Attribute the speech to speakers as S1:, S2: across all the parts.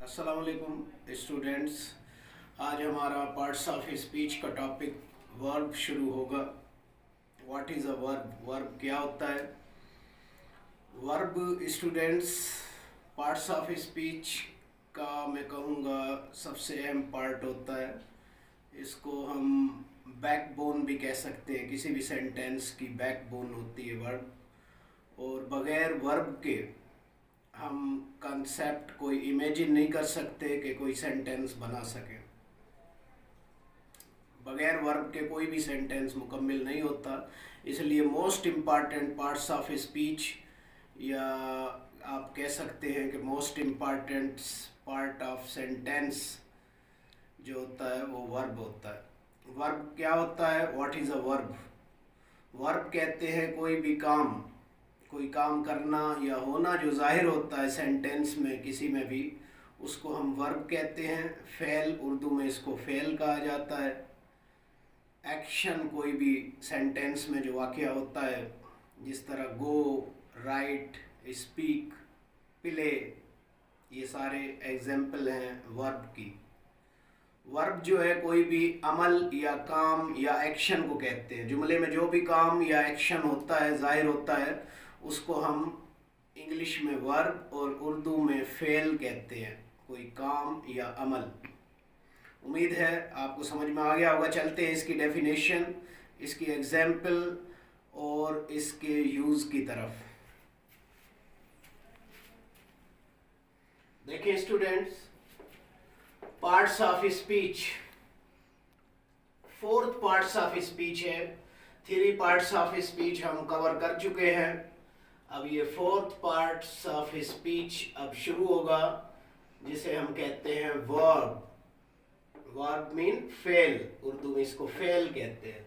S1: अस्सलाम वालेकुम स्टूडेंट्स। आज हमारा पार्ट्स ऑफ स्पीच का टॉपिक वर्ब शुरू होगा। What is a verb? Verb क्या होता है? Verb students parts of speech का मैं कहूँगा सबसे अहम पार्ट होता है। इसको हम बैकबोन भी कह सकते हैं। किसी भी सेंटेंस की बैकबोन होती है वर्ब, और बगैर वर्ब के हम कंसेप्ट कोई इमेजिन नहीं कर सकते कि कोई सेंटेंस बना सके। बगैर वर्ब के कोई भी सेंटेंस मुकम्मल नहीं होता। इसलिए most important parts of speech, या आप कह सकते हैं कि most important part of sentence जो होता है वो वर्ब होता है। वर्ब क्या होता है? What is a verb? Verb कहते हैं कोई काम करना या होना जो जाहिर होता है सेंटेंस में किसी में भी, उसको हम वर्ब कहते हैं। फ़ेल, उर्दू में इसको फ़ेल कहा जाता है। एक्शन, कोई भी सेंटेंस में जो वाक़या होता है, जिस तरह गो, राइट, स्पीक, प्ले, ये सारे एग्जाम्पल हैं वर्ब की। वर्ब जो है कोई भी अमल या काम या एक्शन को कहते हैं। जुमले में जो भी काम या एक्शन होता है, जाहिर होता है, उसको हम इंग्लिश में वर्ब और उर्दू में फ़ेल कहते हैं। कोई काम या अमल। उम्मीद है आपको समझ में आ गया होगा। चलते हैं इसकी डेफिनेशन, इसकी एग्जाम्पल और इसके यूज़ की तरफ। देखिए students, parts of speech, 4th parts of speech है। 3 पार्ट्स ऑफ स्पीच हम कवर कर चुके हैं। अब ये 4th पार्ट्स ऑफ स्पीच अब शुरू होगा, जिसे हम कहते हैं verb. Verb mean fail, Urdu में इसको फेल कहते हैं।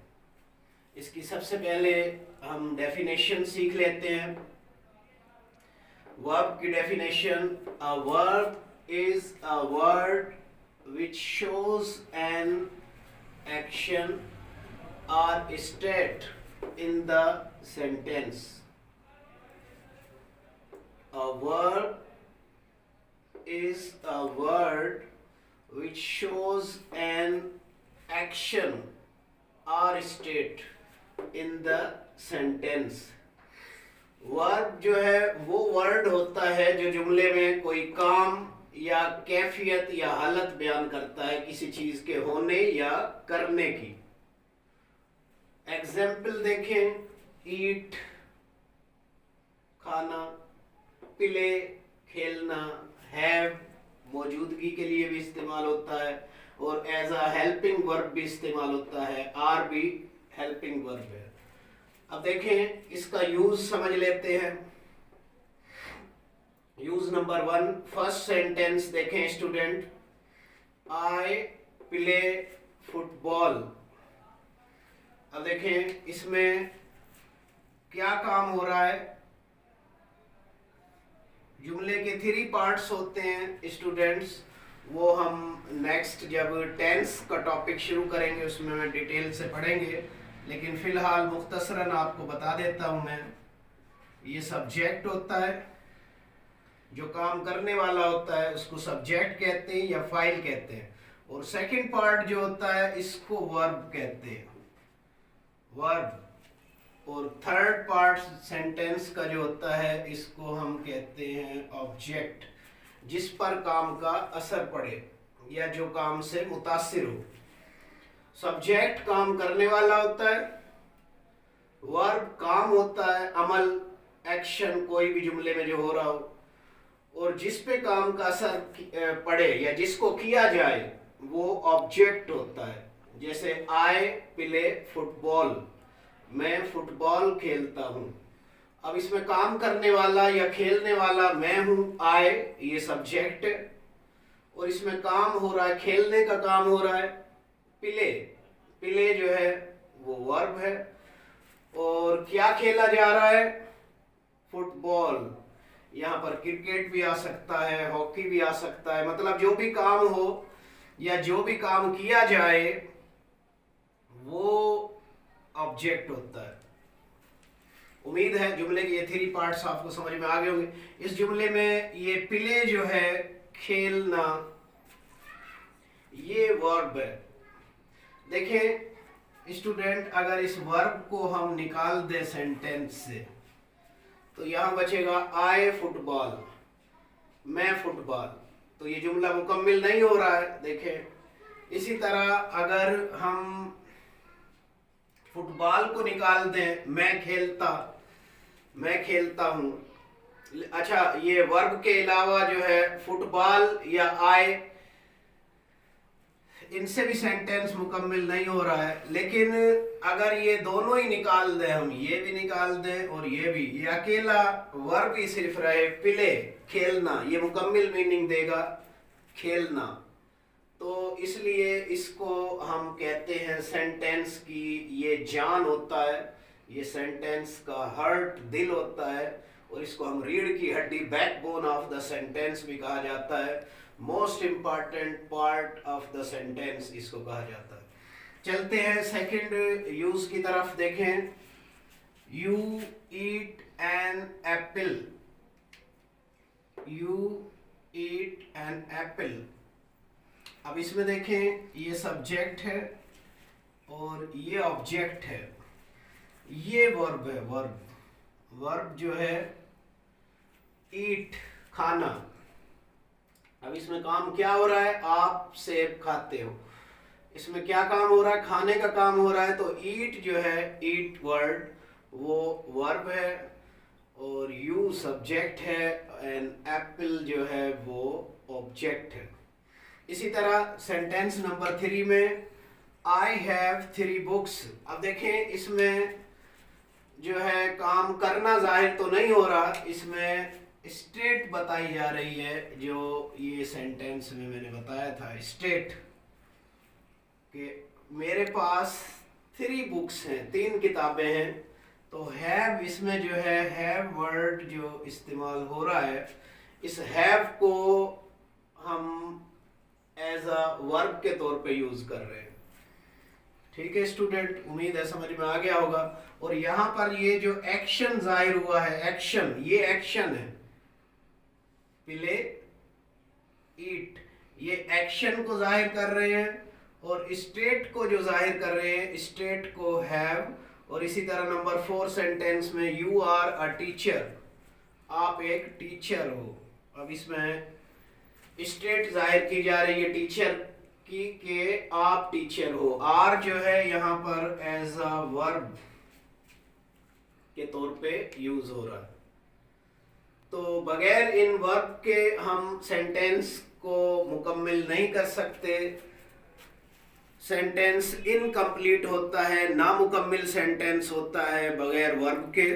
S1: इसकी सबसे पहले हम डेफिनेशन सीख लेते हैं। वर्ब की definition: a verb is a word which shows an action or state in the sentence. A verb is a word which shows an action or state in the sentence. Verb जो है वो word होता है जो जुमले में कोई काम या कैफियत या हालत बयान करता है किसी चीज के होने या करने की। एग्जाम्पल देखें: ईट, खाना, प्ले, खेलना, हैव, मौजूदगी के लिए भी इस्तेमाल होता है, और एज अ हेल्पिंग वर्ब भी इस्तेमाल होता है। आर भी हेल्पिंग वर्ब है। अब देखें इसका यूज समझ लेते हैं। यूज नंबर 1, फर्स्ट सेंटेंस देखें स्टूडेंट: आई प्ले फुटबॉल। अब देखें इसमें क्या काम हो रहा है। जुमले के 3 पार्ट्स होते हैं स्टूडेंट्स, वो हम नेक्स्ट जब टेंस का टॉपिक शुरू करेंगे उसमें मैं डिटेल से पढ़ेंगे, लेकिन फ़िलहाल मुख्तसरन आपको बता देता हूँ मैं। ये सब्जेक्ट होता है, जो काम करने वाला होता है उसको सब्जेक्ट कहते हैं या फाइल कहते हैं, और सेकंड पार्ट जो होता है इसको वर्ब कहते हैं, वर्ब। और थर्ड पार्ट सेंटेंस का जो होता है इसको हम कहते हैं ऑब्जेक्ट, जिस पर काम का असर पड़े या जो काम से मुतासिर हो। सब्जेक्ट काम करने वाला होता है, वर्ब काम होता है, अमल, एक्शन, कोई भी जुमले में जो हो रहा हो, और जिस पे काम का असर पड़े या जिसको किया जाए वो ऑब्जेक्ट होता है। जैसे आई प्ले फुटबॉल, मैं फुटबॉल खेलता हूँ। अब इसमें काम करने वाला या खेलने वाला मैं हूँ, आई, ये सब्जेक्ट, और इसमें काम हो रहा है, खेलने का काम हो रहा है, प्ले। प्ले जो है वो वर्ब है, और क्या खेला जा रहा है? फुटबॉल। यहाँ पर क्रिकेट भी आ सकता है, हॉकी भी आ सकता है, मतलब जो भी काम हो या जो भी काम किया जाए वो ऑब्जेक्ट होता है। उम्मीद है जुमले के ये 3 पार्ट्स आपको समझ में आ गए होंगे। इस जुमले में ये प्ले जो है खेलना, ये वर्ब है। देखें स्टूडेंट, अगर इस वर्ब को हम निकाल दें सेंटेंस से तो यहां बचेगा आई फुटबॉल, मैं फुटबॉल। तो ये जुमला मुकम्मिल नहीं हो रहा है। देखें इसी तरह अगर हम फुटबॉल को निकाल दें, मैं खेलता हूं। अच्छा, ये वर्ब के अलावा जो है फुटबॉल या आई, इनसे भी सेंटेंस मुकम्मिल नहीं हो रहा है। लेकिन अगर ये दोनों ही निकाल दें, हम ये भी निकाल दें और ये अकेला वर्ब ही सिर्फ रहे, प्ले, खेलना, ये मुकम्मिल मीनिंग देगा खेलना। तो इसलिए इसको हम कहते हैं सेंटेंस की ये जान होता है, ये सेंटेंस का हार्ट, दिल होता है। और इसको हम रीढ़ की हड्डी, बैकबोन ऑफ द सेंटेंस भी कहा जाता है। Most important part of the sentence इसको कहा जाता है। चलते हैं सेकंड यूज की तरफ। देखें, you eat an apple, you eat an apple. अब इसमें देखें, ये सब्जेक्ट है और ये ऑब्जेक्ट है, ये वर्ब है। वर्ब जो है ईट, खाना। अब इसमें काम क्या हो रहा है, आप सेब खाते हो, इसमें क्या काम हो रहा है, खाने का काम हो रहा है। तो ईट जो है, ईट वर्ड, वो वर्ब है और यू सब्जेक्ट है, एंड एप्पल जो है वो ऑब्जेक्ट है। इसी तरह सेंटेंस नंबर 3 में आई हैव 3 बुक्स। अब देखें इसमें जो है काम करना जाहिर तो नहीं हो रहा, इसमें स्टेट बताई जा रही है। जो ये सेंटेंस में मैंने बताया था, स्टेट कि मेरे पास 3 बुक्स हैं, 3 किताबें हैं। तो हैव, इसमें जो है हैव वर्ड जो इस्तेमाल हो रहा है, इस हैव को हम एज अ वर्ब के तौर पे यूज कर रहे हैं। ठीक है स्टूडेंट, उम्मीद है समझ में आ गया होगा। और यहाँ पर ये जो एक्शन जाहिर हुआ है, एक्शन, ये एक्शन है, प्ले, ईट, ये एक्शन को जाहिर कर रहे हैं। और स्टेट को जो जाहिर कर रहे हैं, स्टेट को हैव। और इसी तरह नंबर 4 सेंटेंस में यू आर अ टीचर, आप एक टीचर हो। अब इसमें स्टेट जाहिर की जा रही है टीचर की, कि आप टीचर हो। आर जो है यहाँ पर एज अ वर्ब के तौर पे यूज हो रहा है। तो बगैर इन वर्ब के हम सेंटेंस को मुकम्मिल नहीं कर सकते। सेंटेंस इनकम्प्लीट होता है, नामुकम्मिल सेंटेंस होता है बगैर वर्ब के।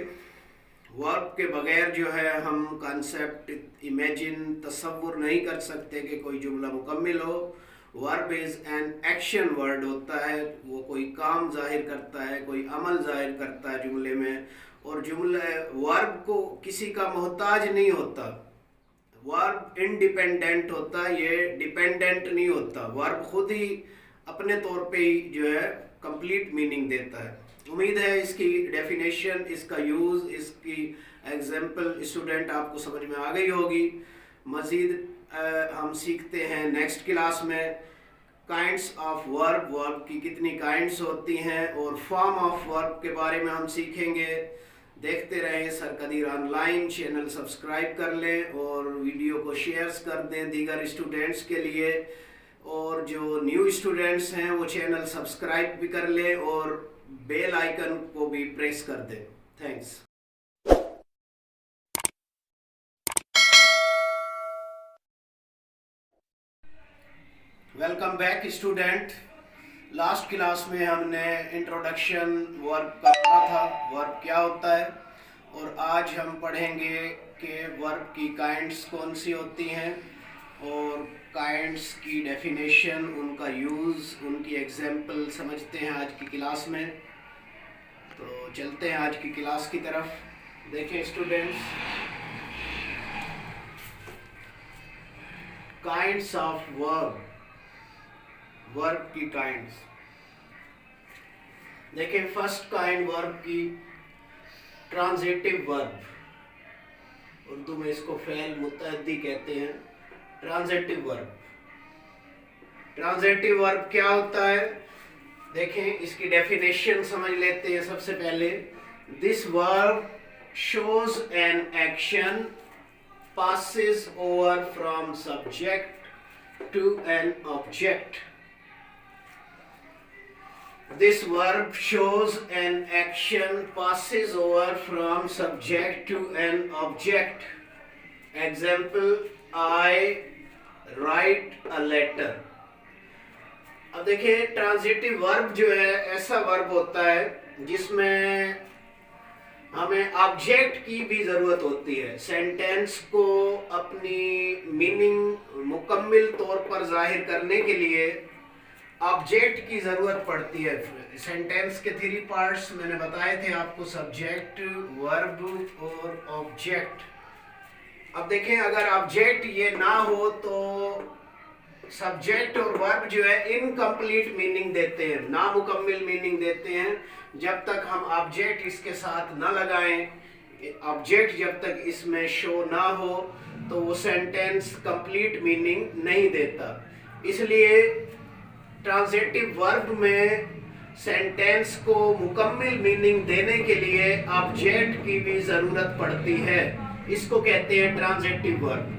S1: वर्ब के बगैर जो है हम कॉन्सेप्ट इमेजिन, तसव्वुर नहीं कर सकते कि कोई जुमला मुकम्मिल हो। Verb is an action word होता है, वो कोई काम जाहिर करता है, कोई अमल जाहिर करता है जुमले में। और जुमले वर्ब को किसी का मोहताज नहीं होता, वर्ब इंडिपेंडेंट होता है, ये डिपेंडेंट नहीं होता। वर्ब खुद ही अपने तौर पे ही जो है कंप्लीट मीनिंग देता है। उम्मीद है इसकी डेफिनेशन, इसका यूज़, इसकी एग्जाम्पल स्टूडेंट आपको समझ में आ गई होगी। मज़ीद हम सीखते हैं नेक्स्ट क्लास में काइंड्स ऑफ वर्ब, वर्ब की कितनी काइंड्स होती हैं, और फॉर्म ऑफ वर्ब के बारे में हम सीखेंगे। देखते रहें sir Qadeer online, channel subscribe कर लें और वीडियो को शेयर्स कर दें दीगर स्टूडेंट्स के लिए। और जो न्यू स्टूडेंट्स हैं वो चैनल सब्सक्राइब भी कर लें और बेल आइकन को भी प्रेस कर दें। Thanks. Welcome back student. Last class में हमने इंट्रोडक्शन वर्ब का पढ़ा था, वर्ब क्या होता है। और आज हम पढ़ेंगे कि वर्ब की काइंड्स कौन सी होती हैं और काइंड्स की डेफिनेशन, उनका यूज़, उनकी एग्जाम्पल समझते हैं आज की क्लास में। तो चलते हैं आज की क्लास की तरफ। देखें students, kinds of verb, verb की काइंड्स। देखें फर्स्ट काइंड वर्ब की ट्रांजिटिव वर्ब, उर्दू में इसको फ़ेल मुतअद्दी कहते हैं। Transitive verb. ट्रांजिटिव वर्ब क्या होता है, देखें इसकी डेफिनेशन समझ लेते हैं सबसे पहले। This verb shows an action passes over from subject to an object. This verb shows an action passes over from subject to an object. Example, I write a letter. अब देखिए ट्रांजिटिव वर्ब जो है ऐसा verb होता है जिसमें हमें object की भी जरूरत होती है। सेंटेंस को अपनी मीनिंग मुकम्मल तौर पर जाहिर करने के लिए ऑब्जेक्ट की जरूरत पड़ती है। सेंटेंस के 3 पार्ट्स मैंने बताए थे आपको, सब्जेक्ट, वर्ब और ऑब्जेक्ट। अब देखें अगर ऑब्जेक्ट ये ना हो तो सब्जेक्ट और वर्ब जो है इनकम्प्लीट मीनिंग देते हैं, नामुकम्मल मीनिंग देते हैं। जब तक हम ऑब्जेक्ट इसके साथ न लगाएं, ऑब्जेक्ट जब तक इसमें शो ना हो तो वो सेंटेंस कंप्लीट मीनिंग नहीं देता। इसलिए ट्रांजिटिव वर्ब में सेंटेंस को मुकम्मल मीनिंग देने के लिए ऑब्जेक्ट की भी जरूरत पड़ती है। इसको कहते हैं transitive verb.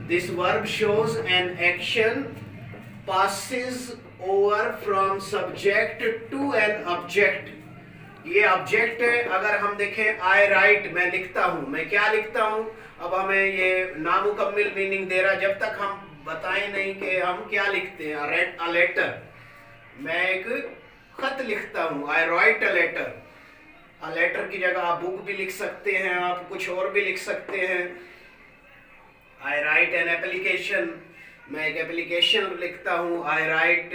S1: This verb shows an action passes over from subject to an object. ये ऑब्जेक्ट है। अगर हम देखें आई राइट, मैं लिखता हूँ, मैं क्या लिखता हूँ, अब हमें ये नामुकम्मल मीनिंग दे रहा है जब तक हम बताएं नहीं कि हम क्या लिखते हैं। अ लेटर, मैं एक खत लिखता हूँ, I write a letter. A letter की जगह आप बुक भी लिख सकते हैं, आप कुछ और भी लिख सकते हैं। आई राइट एन एप्लीकेशन, मैं एक एप्लीकेशन लिखता हूँ। आई राइट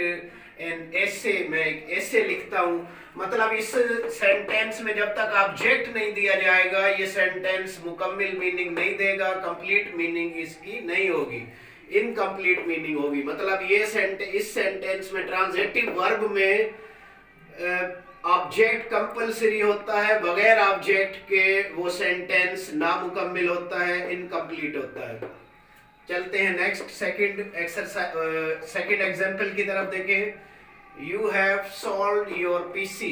S1: एन एसे, मैं एक एसे लिखता हूँ। मतलब इस सेंटेंस में जब तक ऑब्जेक्ट नहीं दिया जाएगा ये सेंटेंस मुकम्मल मीनिंग नहीं देगा, कंप्लीट मीनिंग इसकी नहीं होगी, इनकम्प्लीट मीनिंग होगी। मतलब ये इस सेंटेंस में ट्रांजिटिव वर्ब में ऑब्जेक्ट कंपलसरी होता है, बगैर ऑब्जेक्ट के वो सेंटेंस नामुकम्मल होता है, इनकम्प्लीट होता है। चलते हैं next second exercise, second example की तरफ देखें। You have sold your PC.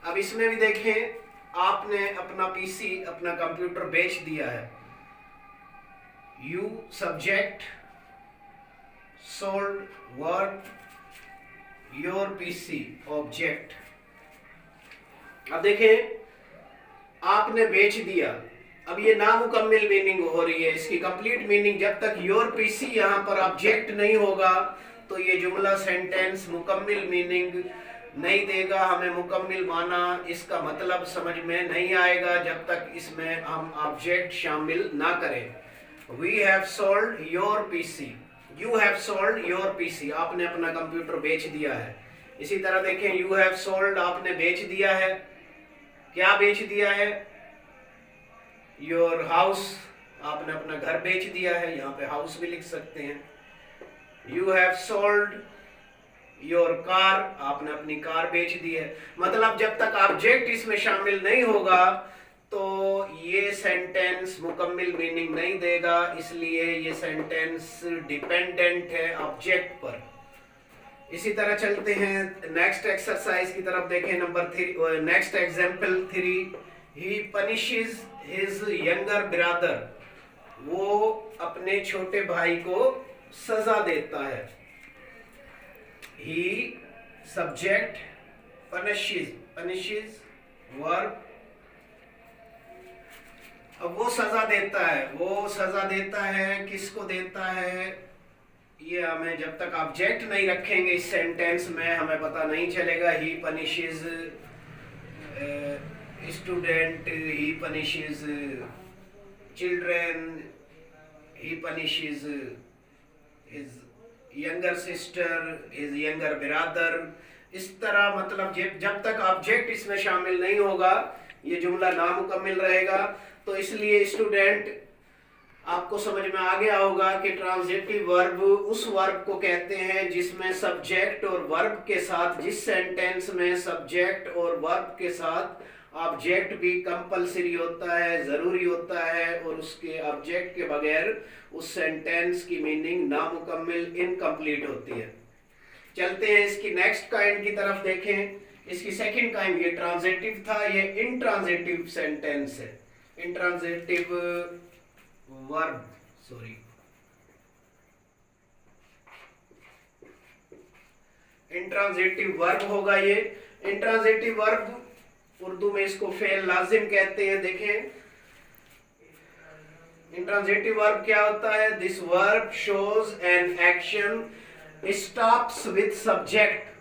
S1: अब इसमें भी देखें आपने अपना पीसी, अपना कंप्यूटर बेच दिया है। You subject, sold verb, your PC object. अब देखें आपने बेच दिया, अब ये नामुकम्मल मीनिंग हो रही है। इसकी कंप्लीट मीनिंग जब तक योर पीसी यहाँ पर ऑब्जेक्ट नहीं होगा तो ये जुमला सेंटेंस मुकम्मल मीनिंग नहीं देगा, हमें मुकम्मल माना इसका मतलब समझ में नहीं आएगा जब तक इसमें हम ऑब्जेक्ट शामिल ना करें। We have sold your PC, you have sold your PC, आपने अपना कंप्यूटर बेच दिया है। इसी तरह देखें यू हैव सोल्ड, आपने बेच दिया है। क्या बेच दिया है? योर हाउस, आपने अपना घर बेच दिया है, यहाँ पे हाउस भी लिख सकते हैं। You have sold your car, आपने अपनी कार बेच दी है। मतलब जब तक ऑब्जेक्ट इसमें शामिल नहीं होगा तो ये सेंटेंस मुकम्मल मीनिंग नहीं देगा, इसलिए ये सेंटेंस डिपेंडेंट है ऑब्जेक्ट पर। इसी तरह चलते हैं नेक्स्ट एक्सरसाइज की तरफ देखें। Number 3, next example 3। ही पनिशेस हिज यंगर ब्रदर, वो अपने छोटे भाई को सजा देता है। ही सब्जेक्ट, पनिशेस वर्ब। अब वो सजा देता है, वो सजा देता है, किसको देता है ये हमें जब तक ऑब्जेक्ट नहीं रखेंगे इस सेंटेंस में हमें पता नहीं चलेगा। He punishes student, he punishes children, he punishes his younger sister, his younger brother. इस तरह मतलब जब तक ऑब्जेक्ट इसमें शामिल नहीं होगा ये जुमला नामुकम्मल रहेगा। तो इसलिए स्टूडेंट आपको समझ में आ गया होगा कि ट्रांजिटिव वर्ब उस वर्ब को कहते हैं जिसमें सब्जेक्ट और वर्ब के साथ, जिस सेंटेंस में सब्जेक्ट और वर्ब के साथ ऑब्जेक्ट भी कंपलसरी होता है, जरूरी होता है, और उसके ऑब्जेक्ट के बगैर उस सेंटेंस की मीनिंग नामुकम्मिल, इनकम्प्लीट होती है। चलते हैं इसकी नेक्स्ट काइंड की तरफ देखें। इसकी सेकंड काइंड, ये ट्रांजिटिव था, ये इंट्रांजिटिव सेंटेंस है। Intransitive verb, sorry, intransitive verb होगा ये। इंट्रांजिटिव वर्ब उर्दू में इसको फेल लाजिम कहते हैं। देखें इंट्रांजिटिव वर्ब क्या होता है। This verb shows an action stops with subject.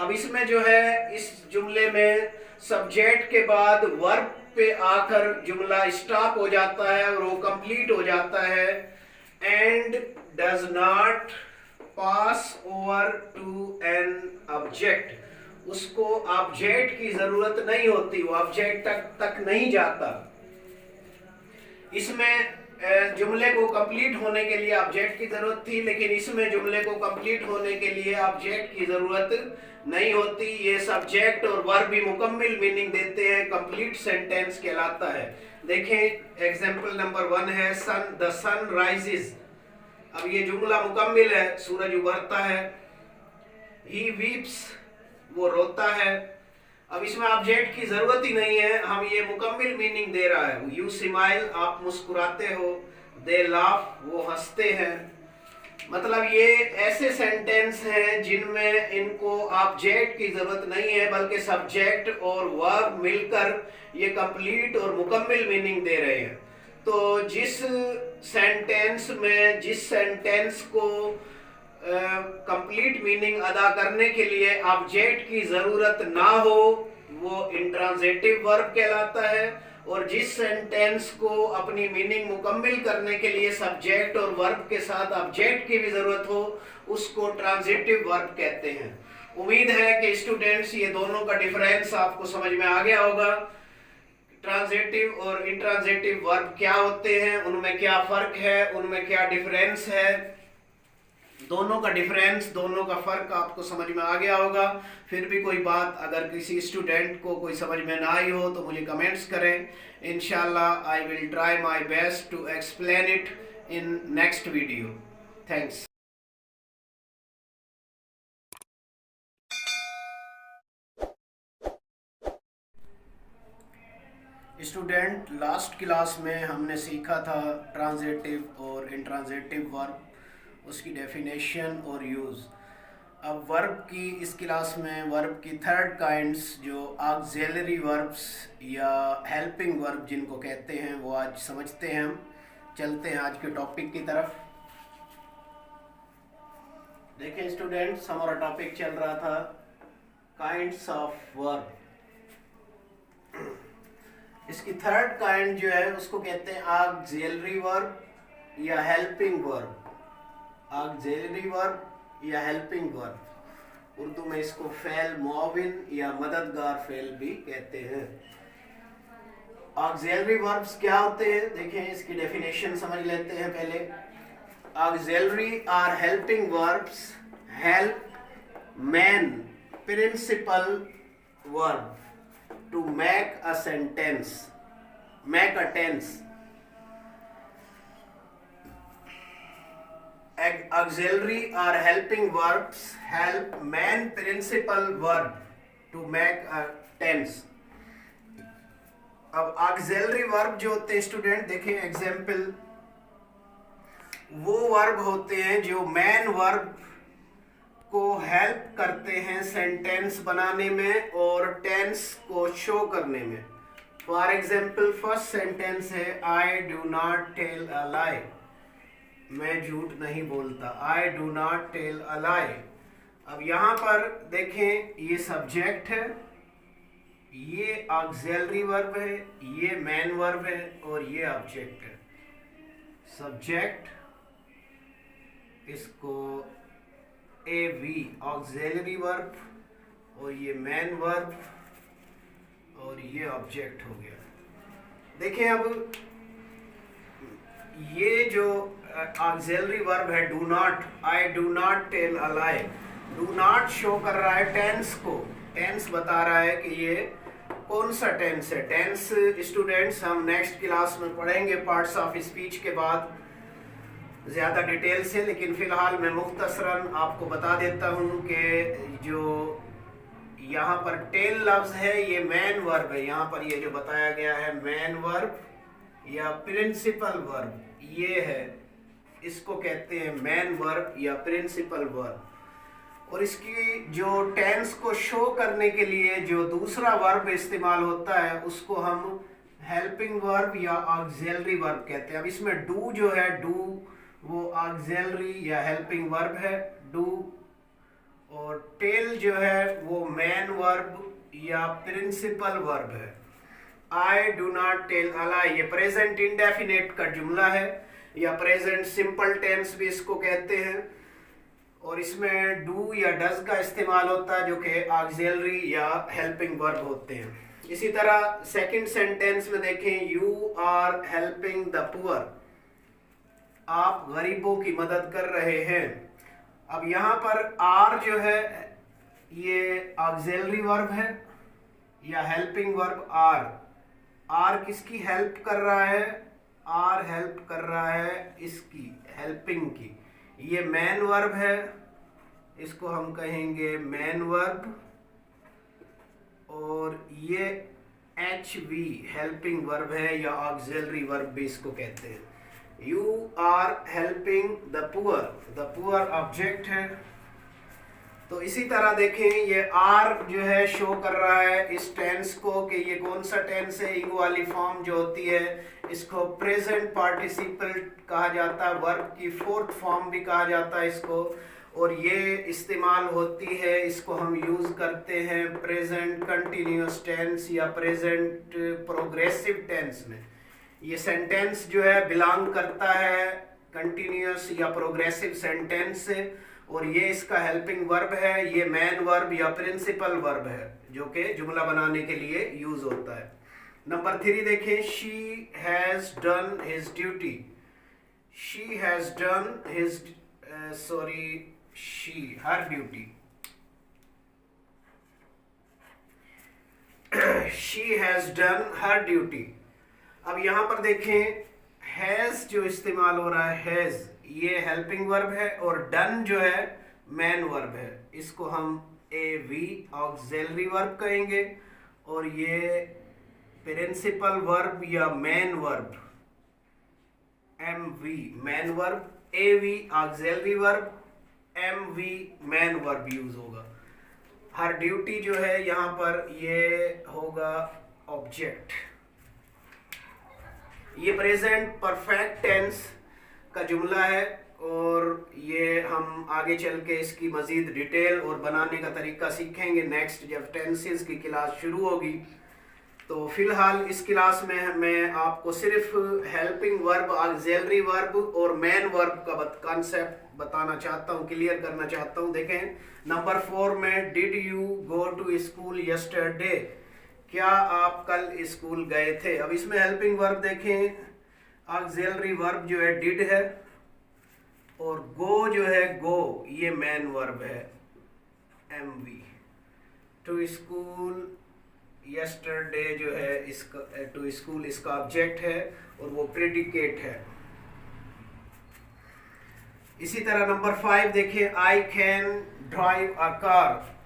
S1: अब इसमें जो है, इस जुमले में सब्जेक्ट के बाद वर्ब पे आकर जुमला स्टॉप हो जाता है और वो कंप्लीट हो जाता है। And does not pass over to an object. उसको ऑब्जेक्ट की जरूरत नहीं होती, वो ऑब्जेक्ट तक नहीं जाता। इसमें जुमले को कंप्लीट होने के लिए ऑब्जेक्ट की जरूरत थी, लेकिन इसमें जुमले को कंप्लीट होने के लिए ऑब्जेक्ट की जरूरत नहीं होती। ये सब्जेक्ट और वर्ब भी मुकम्मिल मीनिंग देते हैं, कंप्लीट सेंटेंस कहलाता है। देखें एग्जांपल नंबर 1 है सन, द सन राइजेस। अब ये जुमला मुकम्मिल है, सूरज उभरता है। ही वीप्स, वो रोता है। अब इसमें ऑब्जेक्ट की जरूरत ही नहीं है, हम ये मुकम्मिल मीनिंग दे रहा है। यू स्माइल, आप मुस्कुराते हो। दे लाफ, वो हंसते हैं। मतलब ये ऐसे सेंटेंस हैं जिनमें इनको ऑब्जेक्ट की जरूरत नहीं है, बल्कि सब्जेक्ट और वर्ब मिलकर ये कंप्लीट और मुकम्मिल मीनिंग दे रहे हैं। तो जिस सेंटेंस को कंप्लीट मीनिंग अदा करने के लिए ऑब्जेक्ट की जरूरत ना हो, वो इंट्रांजिटिव वर्ब कहलाता है। और जिस सेंटेंस को अपनी मीनिंग मुकम्मिल करने के लिए सब्जेक्ट और वर्ब के साथ ऑब्जेक्ट की भी जरूरत हो, उसको ट्रांजिटिव वर्ब कहते हैं। उम्मीद है कि स्टूडेंट्स ये दोनों का डिफरेंस आपको समझ में आ गया होगा। ट्रांजिटिव और इंट्रांजिटिव वर्ब क्या होते हैं, उनमें क्या फर्क है, उनमें क्या डिफरेंस है। दोनों का डिफरेंस, दोनों का फर्क आपको समझ में आ गया होगा। फिर भी कोई बात अगर किसी स्टूडेंट को कोई समझ में ना आई हो तो मुझे कमेंट्स करें। इंशाल्लाह I will try my best to explain it in next video. Thanks. Student, last class में हमने सीखा था ट्रांजिटिव और इंट्रांजिटिव वर्ब, उसकी डेफिनेशन और यूज़। अब वर्ब की इस क्लास में वर्ब की थर्ड काइंड्स जो ऑक्सिलरी वर्ब्स या हेल्पिंग वर्ब जिनको कहते हैं, वो आज समझते हैं हम। चलते हैं आज के टॉपिक की तरफ। देखें स्टूडेंट्स, हमारा टॉपिक चल रहा था काइंड्स ऑफ वर्ब। इसकी थर्ड काइंड जो है उसको कहते हैं ऑक्सिलरी वर्ब या हेल्पिंग वर्ब। ऑक्सिलरी वर्ब या हेल्पिंग वर्ब, उर्दू में इसको फेल मुआविन या मददगार फेल भी कहते हैं। ऑक्सिलरी वर्ब्स क्या होते हैं, देखें इसकी डेफिनेशन समझ लेते हैं पहले। Auxiliary are helping verbs help main principal verb to make a sentence, make a tense. Auxiliary or helping verbs help main principal verb to make a tense. अब auxiliary verb जो होते हैं स्टूडेंट, देखें example, वो verb होते हैं जो main verb को हेल्प करते हैं सेंटेंस बनाने में और टेंस को शो करने में। फॉर एग्जाम्पल फर्स्ट सेंटेंस है I do not tell a lie, मैं झूठ नहीं बोलता। I do not tell a lie. अब यहाँ पर देखें ये सब्जेक्ट है, ये ऑक्सिलरी वर्ब है, ये मेन वर्ब है और ये ऑब्जेक्ट है। सब्जेक्ट, इसको AV ऑक्सिलरी वर्ब, और ये मेन वर्ब और ये ऑब्जेक्ट हो गया। देखें अब ये जो ऑक्सिलरी वर्ब है do not, I do not tell a lie, do not show कर रहा है टेंस को। टेंस बता रहा है कि ये कौन सा टेंस है? टेंस स्टूडेंट्स हम नेक्स्ट क्लास में पढ़ेंगे पार्ट्स ऑफ स्पीच के बाद ज़्यादा डिटेल से, लेकिन फ़िलहाल मैं मुख्तसरन आपको बता देता हूँ कि जो यहाँ पर टेल लफ्ज़ है ये मेन वर्ब है। यहाँ पर ये जो बताया गया है मेन वर्ब या प्रिंसिपल वर्ब, ये है, इसको कहते हैं मेन वर्ब या प्रिंसिपल वर्ब। और इसकी जो टेंस को शो करने के लिए जो दूसरा वर्ब इस्तेमाल होता है उसको हम हेल्पिंग वर्ब या ऑक्सिलरी वर्ब कहते हैं। अब इसमें डू जो है, डू वो ऑक्सिलरी या हेल्पिंग वर्ब है, डू, और टेल जो है वो मेन वर्ब या प्रिंसिपल वर्ब है। I do not tell a lie, ये प्रेजेंट इंडेफिनिट का जुमला है या प्रेजेंट सिंपल टेंस भी इसको कहते हैं, और इसमें डू या डज का इस्तेमाल होता है जो कि ऑक्सिलरी या हेल्पिंग वर्ब होते हैं। इसी तरह सेकंड सेंटेंस में देखें, you are helping the poor, आप गरीबों की मदद कर रहे हैं। अब यहाँ पर आर जो है ये ऑक्सिलरी वर्ब है या हेल्पिंग वर्ब। आर किसकी हेल्प कर रहा है? आर हेल्प कर रहा है इसकी, हेल्पिंग की। ये मेन वर्ब है, इसको हम कहेंगे मेन वर्ब, और ये एच वी हेल्पिंग वर्ब है या ऑक्सिलरी वर्ब भी इसको कहते हैं। You are helping the poor object है। तो इसी तरह देखें, ये आर जो है शो कर रहा है इस टेंस को कि ये कौन सा टेंस है। ईगो वाली फॉर्म जो होती है इसको प्रेजेंट पार्टिसिपल कहा जाता है, वर्ब की फोर्थ फॉर्म भी कहा जाता है इसको, और ये इस्तेमाल होती है, इसको हम यूज करते हैं प्रेजेंट कंटिन्यूअस टेंस या प्रेजेंट प्रोग्रेसिव टेंस में। ये सेंटेंस जो है बिलोंग करता है कंटिन्यूअस या प्रोग्रेसिव सेंटेंस से, और ये इसका हेल्पिंग वर्ब है, ये मेन वर्ब या प्रिंसिपल वर्ब है जो कि जुमला बनाने के लिए यूज होता है। नंबर 3 देखें, she has done his duty. She has done his her duty. She has done her duty. अब यहां पर देखें, हैज जो इस्तेमाल हो रहा है, हैज ये हेल्पिंग वर्ब है, और डन जो है मेन वर्ब है, इसको हम ए वी ऑक्सिलरी वर्ब कहेंगे, और ये प्रिंसिपल वर्ब या main verb M V main verb, A V auxiliary verb, M V main verb use होगा। हर ड्यूटी जो है यहाँ पर ये होगा ऑब्जेक्ट। ये प्रेजेंट परफेक्ट टेंस का जुमला है, और ये हम आगे चल के इसकी मज़ीद डिटेल और बनाने का तरीका सीखेंगे नेक्स्ट जब टेंसेस की क्लास शुरू होगी। तो फिलहाल इस क्लास में मैं आपको सिर्फ हेल्पिंग वर्ब, ऑक्सिलरी वर्ब और मेन वर्ब का कॉन्सेप्ट बताना चाहता हूँ, क्लियर करना चाहता हूँ। देखें नंबर 4 में, did you go to school yesterday, क्या आप कल स्कूल गए थे। अब इसमें हेल्पिंग वर्ब देखें, ऑक्सिलरी वर्ब जो है डिड है, और गो जो है गो ये मेन वर्ब है M V. To school yesterday जो है इसका, टू स्कूल इसका ऑब्जेक्ट है और वो प्रेडिकेट है। इसी तरह नंबर 5 देखिए, I can drive a car.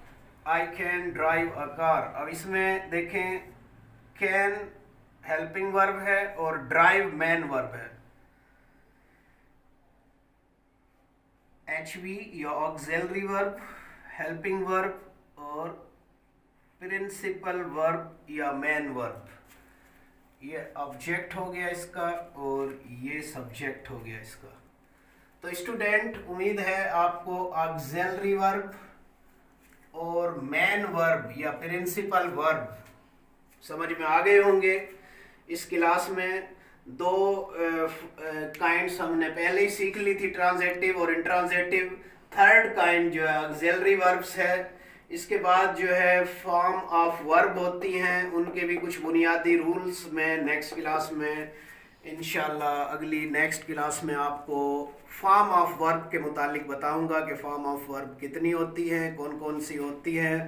S1: I can drive a car. अब इसमें देखें, कैन हेल्पिंग वर्ब है और ड्राइव मेन वर्ब है। एच वी या ऑक्सिलरी वर्ब, हेल्पिंग वर्ब और प्रिंसिपल वर्ब या मेन वर्ब। ये ऑब्जेक्ट हो गया इसका और ये सब्जेक्ट हो गया इसका। तो स्टूडेंट, उम्मीद है आपको ऑक्सिलरी वर्ब और मेन वर्ब या प्रिंसिपल वर्ब समझ में आ गए होंगे। इस क्लास में 2 काइंड्स हमने पहले ही सीख ली थी, ट्रांजिटिव और इंट्रांजिटिव। थर्ड काइंड जो है ऑक्सिलरी वर्ब्स है। इसके बाद जो है फॉर्म ऑफ वर्ब होती हैं, उनके भी कुछ बुनियादी रूल्स मैं नेक्स्ट क्लास में इंशाल्लाह अगली नेक्स्ट क्लास में आपको फॉर्म ऑफ वर्ब के मुतालिक बताऊंगा कि फॉर्म ऑफ वर्ब कितनी होती हैं, कौन कौन सी होती हैं,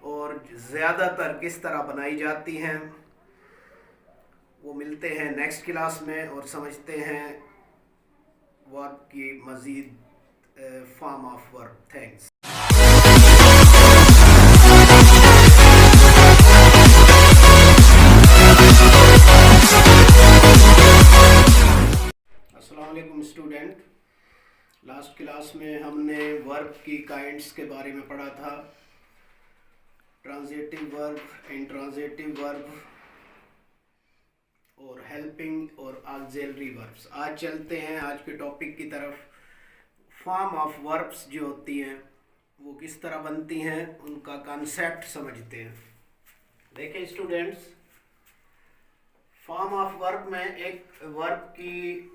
S1: और ज़्यादातर किस तरह बनाई जाती हैं, वो मिलते हैं नेक्स्ट क्लास में और समझते हैं वर्ब की मज़ीद फॉर्म ऑफ वर्ब। थैंक्स। अस्सलाम वालेकुम स्टूडेंट। लास्ट क्लास में हमने वर्ब की काइंड्स के बारे में पढ़ा था, ट्रांजिटिव वर्ब, इंट्रांजिटिव वर्ब और हेल्पिंग और ऑक्सिलरी वर्ब्स। आज चलते हैं आज के टॉपिक की तरफ। फॉर्म ऑफ वर्ब्स जो होती हैं वो किस तरह बनती हैं, उनका कॉन्सेप्ट समझते हैं। देखिए स्टूडेंट्स, फॉर्म ऑफ वर्ब में एक वर्ब की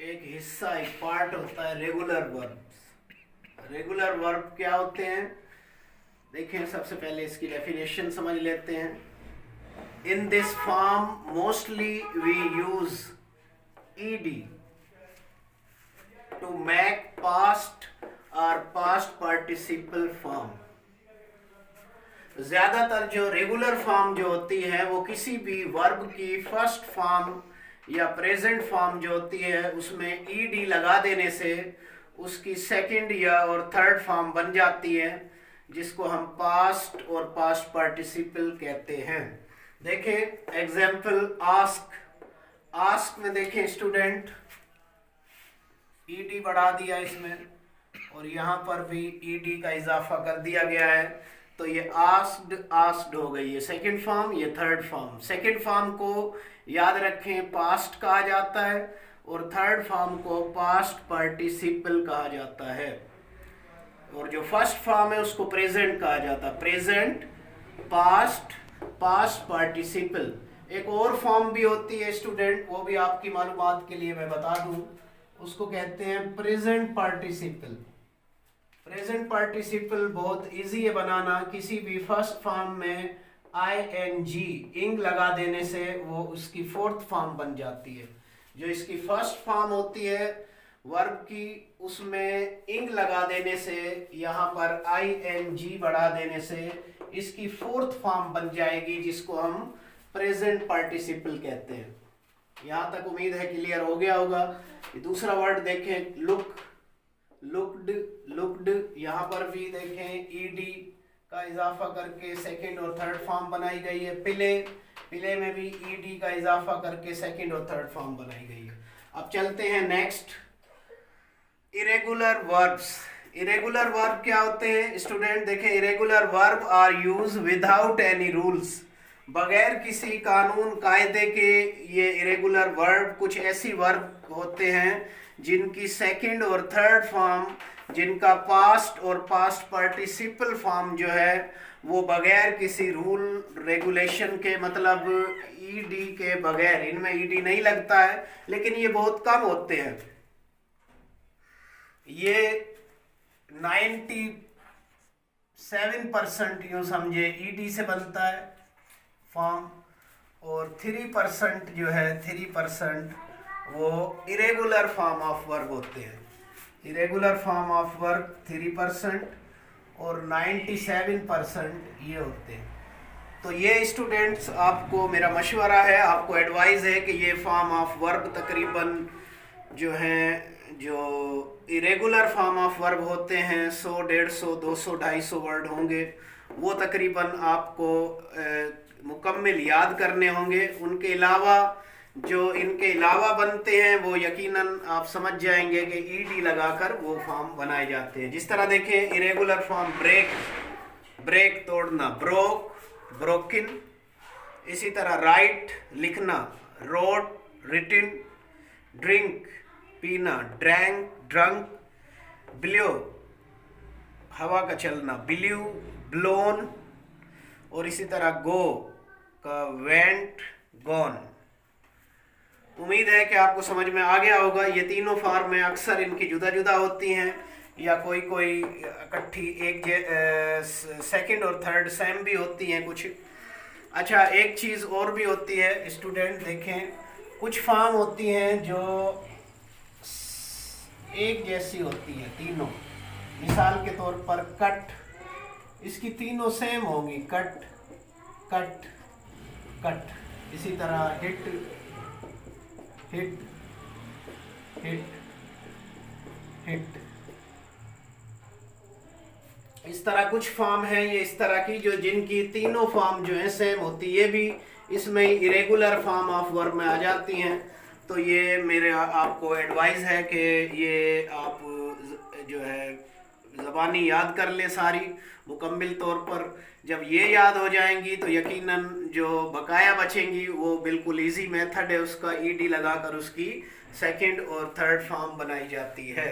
S1: एक हिस्सा, एक पार्ट होता है रेगुलर वर्ब्स। रेगुलर वर्ब क्या होते हैं, देखें सबसे पहले इसकी डेफिनेशन समझ लेते हैं। In this form mostly we use ed to make past or past participle form। ज़्यादातर जो रेगुलर फॉर्म जो होती है वो किसी भी वर्ब की फर्स्ट फॉर्म या प्रेजेंट फॉर्म जो होती है उसमें ed लगा देने से उसकी सेकंड या और थर्ड फॉर्म बन जाती है, जिसको हम पास्ट और पास्ट पार्टिसिपल कहते हैं। देखें एग्जाम्पल, आस्क। आस्क में देखें स्टूडेंट, ईडी बढ़ा दिया इसमें और यहाँ पर भी ईडी का इजाफा कर दिया गया है, तो ये आस्क्ड आस्क्ड हो गई है सेकंड फॉर्म, ये थर्ड फॉर्म। सेकंड फॉर्म को याद रखें पास्ट कहा जाता है और थर्ड फॉर्म को पास्ट पार्टिसिपल कहा जाता है, और जो फर्स्ट फॉर्म है उसको प्रेजेंट कहा जाता है। Present, past, past participle. एक और फॉर्म भी होती है स्टूडेंट, वो भी आपकी मालूमात के लिए मैं बता दूं, उसको कहते हैं प्रेजेंट पार्टिसिपल। प्रेजेंट पार्टिसिपल बहुत इजी है बनाना। किसी भी फर्स्ट फॉर्म में ing इंग लगा देने से वो उसकी फोर्थ फॉर्म बन जाती है। जो इसकी फर्स्ट फॉर्म होती है वर्ब की, उसमें इंग लगा देने से, यहाँ पर ing बढ़ा देने से इसकी फोर्थ फॉर्म बन जाएगी, जिसको हम प्रेजेंट पार्टिसिपल कहते हैं। यहाँ तक उम्मीद है क्लियर हो गया होगा। ये दूसरा वर्ड देखें, लुक, लुक्ड, लुक्ड। यहाँ पर भी देखें ed का इजाफा करके सेकंड और थर्ड फॉर्म बनाई गई है। पिले, पिले में भी ed का इजाफा करके सेकंड और थर्ड फॉर्म बनाई गई है। अब चलते हैं next, irregular verbs. Irregular verb क्या होते हैं स्टूडेंट? देखें, irregular verb are use without any rules. बगैर किसी कानून कायदे के ये इरेगुलर वर्ब, कुछ ऐसी वर्ब होते हैं जिनकी सेकंड और थर्ड फॉर्म, जिनका पास्ट और पास्ट पार्टिसिपल फॉर्म जो है वो बगैर किसी रूल रेगुलेशन के, मतलब ईडी के बगैर, इनमें ईडी नहीं लगता है, लेकिन ये बहुत कम होते हैं। ये 97% यूँ समझे ईडी से बनता है फॉर्म, और 3% जो है 3% वो इरेगुलर फॉर्म ऑफ वर्ब होते हैं। इरेगुलर फॉर्म ऑफ वर्ब 3% और 97% ये होते हैं। तो ये स्टूडेंट्स, आपको मेरा मशवरा है, आपको एडवाइस है कि ये फॉर्म ऑफ वर्ब तकरीबन जो हैं, जो इरेगुलर फॉर्म ऑफ वर्ब होते हैं 100, 150, 200, 250 वर्ड होंगे, वो तकरीबन आपको मुकम्मल याद करने होंगे। उनके अलावा जो इनके अलावा बनते हैं वो यकीनन आप समझ जाएंगे कि ईडी लगाकर वो फॉर्म बनाए जाते हैं। जिस तरह देखें, इरेगुलर फॉर्म ब्रेक, ब्रेक तोड़ना, ब्रोक, ब्रोकन। इसी तरह राइट, लिखना, रोट, रिटन, ड्रिंक, पीना, ड्रैंक, ड्रंक, ब्लो, हवा का चलना, ब्ल्यू, ब्लोन, और इसी तरह गो का वेंट, गॉन। उम्मीद है कि आपको समझ में आ गया होगा। ये तीनों फॉर्म में अक्सर इनकी जुदा जुदा होती हैं, या कोई कोई इकट्ठी एक सेकंड और थर्ड सेम भी होती हैं कुछ। अच्छा, एक चीज़ और भी होती है स्टूडेंट, देखें कुछ फॉर्म होती हैं जो एक जैसी होती हैं तीनों। मिसाल के तौर पर कट, इसकी तीनों सेम होंगी, कट कट कट। इसी तरह हिट हिट हिट हिट। इस तरह कुछ फॉर्म है ये इस तरह की जो जिनकी तीनों फॉर्म जो है सेम होती है, ये भी इसमें इरेगुलर फॉर्म ऑफ वर्ब में आ जाती हैं। तो ये मेरे आपको एडवाइस है कि ये आप जो है ज़बानी याद कर ले सारी मुकम्मिल तौर पर। जब ये याद हो जाएंगी तो यकीनन जो बकाया बचेंगी वो बिल्कुल इजी मेथड है उसका, ईडी लगाकर उसकी सेकंड और थर्ड फॉर्म बनाई जाती है।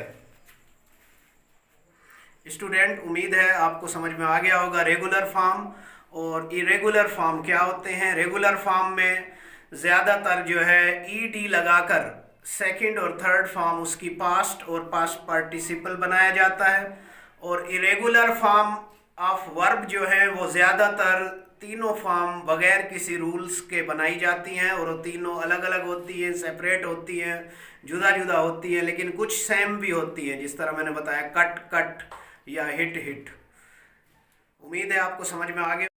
S1: स्टूडेंट, उम्मीद है आपको समझ में आ गया होगा रेगुलर फॉर्म और इरेगुलर फॉर्म क्या होते हैं। रेगुलर फॉर्म में ज़्यादातर जो है ईडी लगाकर सेकंड और थर्ड फॉर्म उसकी पास्ट और पास्ट पार्टिसिपल बनाया जाता है, और इरेगुलर फॉर्म ऑफ वर्ब जो है वो ज़्यादातर तीनों फॉर्म बगैर किसी रूल्स के बनाई जाती हैं, और वो तीनों अलग अलग होती हैं, सेपरेट होती हैं, जुदा जुदा होती हैं, लेकिन कुछ सेम भी होती हैं, जिस तरह मैंने बताया कट कट या हिट हिट। उम्मीद है आपको समझ में आ गया।